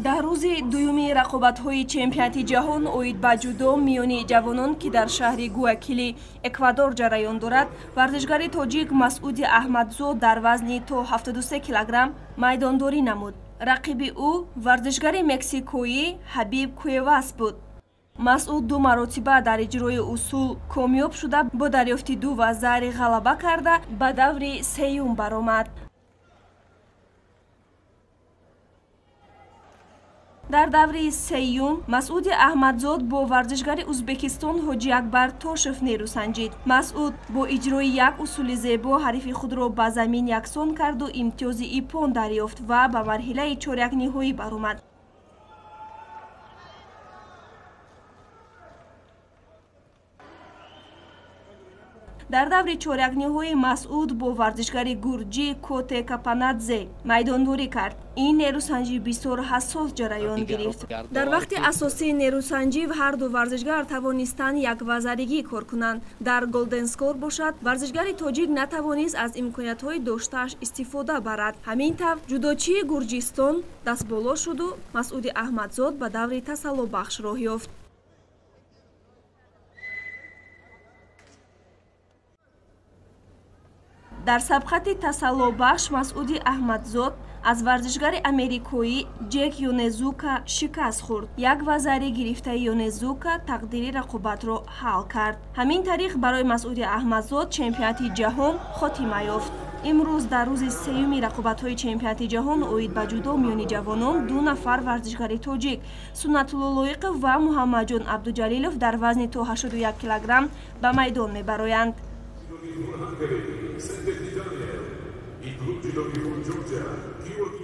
дар рӯзи дуюми рақобатҳои чемпионати ҷаҳон оид ба ҷудо миёни ҷавонон ки дар шаҳри гуякили эквадор ҷараён дорад, варзишгари тоҷик Масъуди Аҳмадзод дар вазни то 73 килограмм майдондорӣ намуд. рақиби ӯ варзишгари мексикоӣ Ҳабиб Куэвас буд. Масъуд ду маротиба дар иҷрои усул комёб шуда, бо дарёфти 2 ва заҳри ғалаба карда ба даври сеюм баромад. дар даври сеюм Масъуди Аҳмадзод бо варзишгари Узбекистон Ҳоҷиакбар Тошев нерӯ санҷид. Масъуд бо иҷрои як усули зебо ҳарифи худро ба замин яксон карду имтиёзи иппон дарёфт ва ба марҳилаи чорякниҳоӣ баромад. дар даври чорякниҳоӣ Масъуд бо варзишгари гурҷӣ Коте Капанадзе майдондорӣ кард. ин нерӯсанҷӣ бисёр ҳассос ҷараён гирифт. дар вақти асосии нерӯсанҷӣ ҳар ду варзишгар тавонистанд яквазаригӣ кор кунанд. дар голденскор бошад, варзишгари тоҷик натавонист аз имкониятҳои доштааш истифода барад. ҳамин тавр ҷудочии Гурҷистон дастболо шуду Масъуди Аҳмадзод ба даври тасаллубахш роҳ ёфт. дар сабқати тасаллубахш Масъуди Аҳмадзод аз варзишгари америкоӣ Ҷек Йонезука шикаст хӯрд. як вазари гирифтаи Йонезука тақдири рақобатро ҳал кард. ҳамин тариқ барои Масъуди Аҳмадзод чемпионати ҷаҳон хотима ёфт. имрӯз дар рӯзи сеюми рақобатҳои чемпионати ҷаҳон оид ба ҷудо миёни ҷавонон 2 нафар варзишгари тоҷик Сунатулло Лоиқов ва Муҳаммадҷон Абдуҷалилов дар вазни то 81 килограмм ба майдон мебароянд. Il club di Daniel, il club di Giorgia,